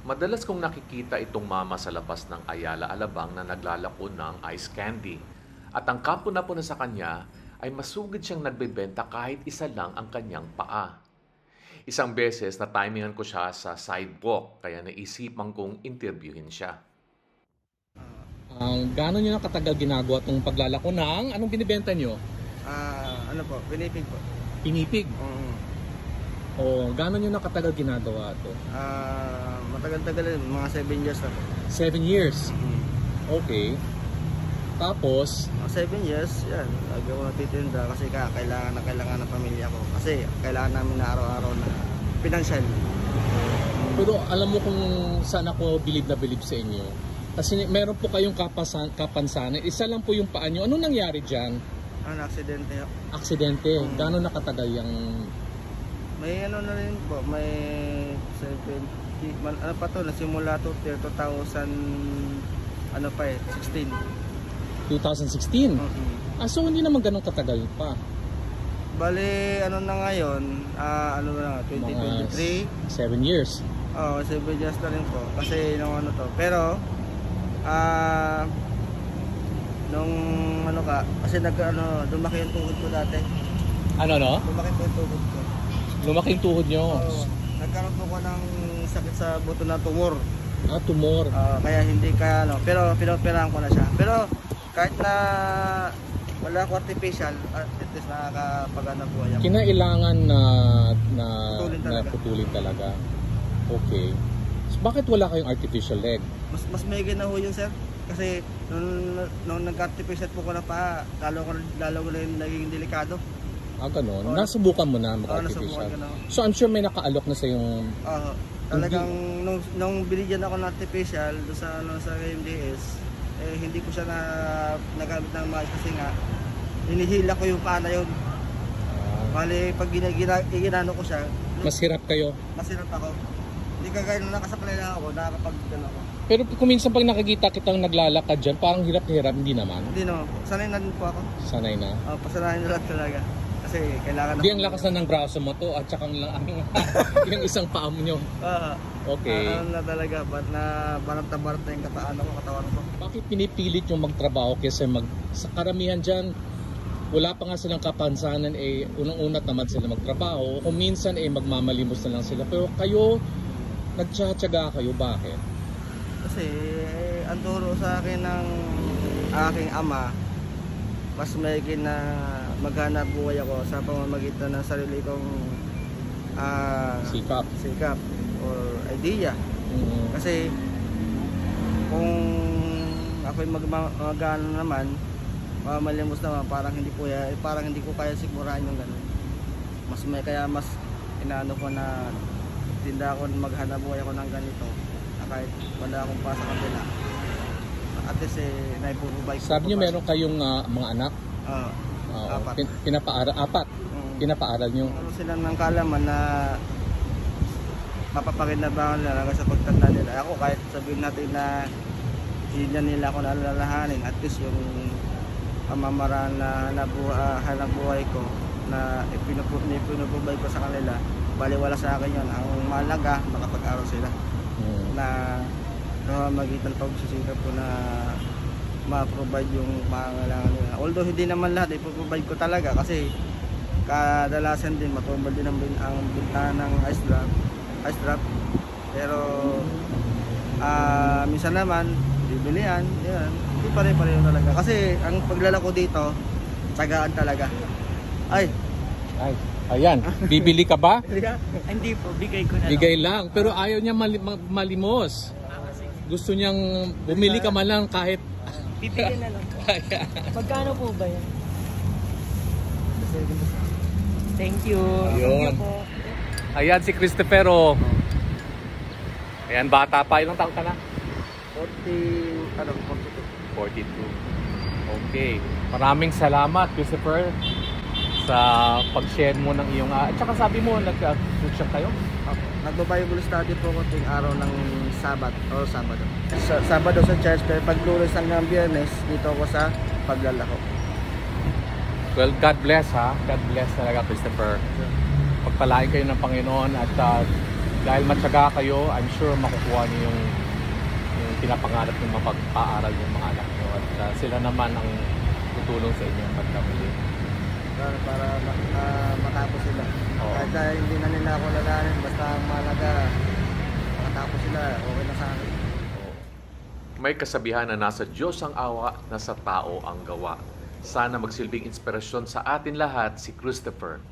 Madalas kong nakikita itong mama sa labas ng Ayala Alabang na naglalako ng ice candy. At ang kapuna-puna sa kanya ay masugid siyang nagbebenta kahit isa lang ang kanyang paa. Isang beses na timingan ko siya sa sidewalk kaya naisipan kong interviewin siya. Gaano nyo na katagal ginagawa itong paglalako ng anong binibenta nyo? Ano po, pinipig po. Pinipig? O gaano nyo na katagal ginagawa ito? Matagal-tagal rin, mga 7 years na po. 7 years? Okay. Tapos? 7 years, yan. Lagi ako nagtitinda kasi kailangan ng pamilya ko. Kasi kailangan namin na araw-araw na financial. Pero alam mo kung saan ako bilib na bilib sa inyo. Kasi meron po kayong kapansanan. Isa lang po yung paa nyo. Anong nangyari dyan? Aksidente. Aksidente? Gaano nakatagal yung... May ano na rin po, may 70, ano pa to, nasimula to 2000, ano pa 16. 2016? So hindi naman ganun katagal pa. Bali, ano na ngayon, ano na, 2023. 7 years? Oo, 7 years na rin po, kasi nung ano to. Pero, nung ano ka, kasi lumaki yung tuhod ko dati. Ano? Lumaki po yung tuhod ko. Lumaki yung tuhod nyo? Nagkaroon po ko ng sakit sa buto na tumor. Tumor. Kaya hindi ka, pero pinoperahan ko na siya. Pero kahit na wala ko artificial, at least nakakapagana buhay ako. Kinailangan na putulin talaga. Okay. So, bakit wala kayong artificial leg? Mas may ginaho yun, sir. Kasi nung nag-artificial po ko na pa, lalo ko na yung naging delikado. Ganun. Nasubukan mo na mag-artificial. So I'm sure may nakaalok na sa yung... Talagang nung binigyan ako ng artificial doon sa MDS, hindi ko siya nagamit ng maayos kasi nga hinihila ko yung paa na yun. Bali, pag ginano ko siya, mas hirap kayo? Mas hirap ako. Hindi kagaya nung nakasaklay lang ako, nakakapag-gano ako. Pero kung minsan pag nakikita kitang naglalakad dyan, parang hirap na hirap, hindi naman? Hindi no, sanay na din po ako. Sanay na? Pasanahin na lang talaga. Kasi kailangan na... Hindi ang lakas na ng braso mo to at saka yung isang paa mo nyo. Okay. Ano na talaga, barat na yung katawan ko. Bakit pinipilit yung magtrabaho kaysa sa karamihan dyan, wala pa nga silang kapansanan, unang-unat naman sila magtrabaho. Kung minsan magmamalimos na lang sila. Pero kayo, nagtsatsaga kayo, bakit? Kasi ang turo sa akin ng aking ama, mas may maghanap buhay ako sa pamamagitan ng sarili kong sikap or idea. Kasi kung ako'y magano naman, mamalimos naman, parang hindi ko kaya sigurahan yung gano'n. Mas inaano ko na tinda ako, maghanap buhay ako ng ganito, kahit wala akong pa sa kabila. At least naipupubay ko. Sabi niyo meron kayong mga anak? Apat. Apat? Pinapaaral niyo? Ano sila ng kalaman na mapapakinabangan nila hanggang sa pagtanda nila. Ako kahit sabihin natin na hindi nila ako nalalahanin, at least yung pamamaraan na hanap buhay ko na ipinupubay ko sa kanila, baliwala sa akin yun. Ang mahalaga, makapag-aral sila. Na magitan pagsisikap ko na ma-provide yung pangangailangan nila. Although hindi naman lahat ipoprovide ko talaga kasi kadalasan din matumbal din ang bintana ng ice drop. Pero minsan naman bibilian, yan. Hindi pare-pareho talaga. Kasi ang paglalako dito, tsagaan talaga. Ayan, bibili ka ba? Hindi po, bigay ko na lang. Bigay lang, pero ayaw niya malimos. Gusto niyang bumili ka man lang kahit... Bibigyan na lang po. Magkano po ba yan? Thank you. Ayun. Thank you po. Ayan si Cristofero. Ayan, bata pa. Ilang taon ka na? 42. 42. Okay. Maraming salamat, Christopher, sa pag-share mo ng iyong... At saka sabi mo, nag-workshop kayo? Nagbo-Bible study po ko tuwing araw ng Sabado. Sabado sa church, pero pag Lunes hanggang Biyernes, dito ako sa paglalako. Well, God bless ha. God bless talaga, Christopher. Pagpalain kayo ng Panginoon at dahil matyaga kayo, I'm sure makukuha niyo yung pinapangarap ng mapag-aaral ng mga anak niyo at sila naman ang tutulong sa inyo pagkamali. Para matapos sila. Oo. Kahit hindi na nila ako lalanin, basta ang mahalaga, makatapos sila, okay na sa akin. May kasabihan na nasa Diyos ang awa, nasa tao ang gawa. Sana magsilbing inspirasyon sa atin lahat si Christopher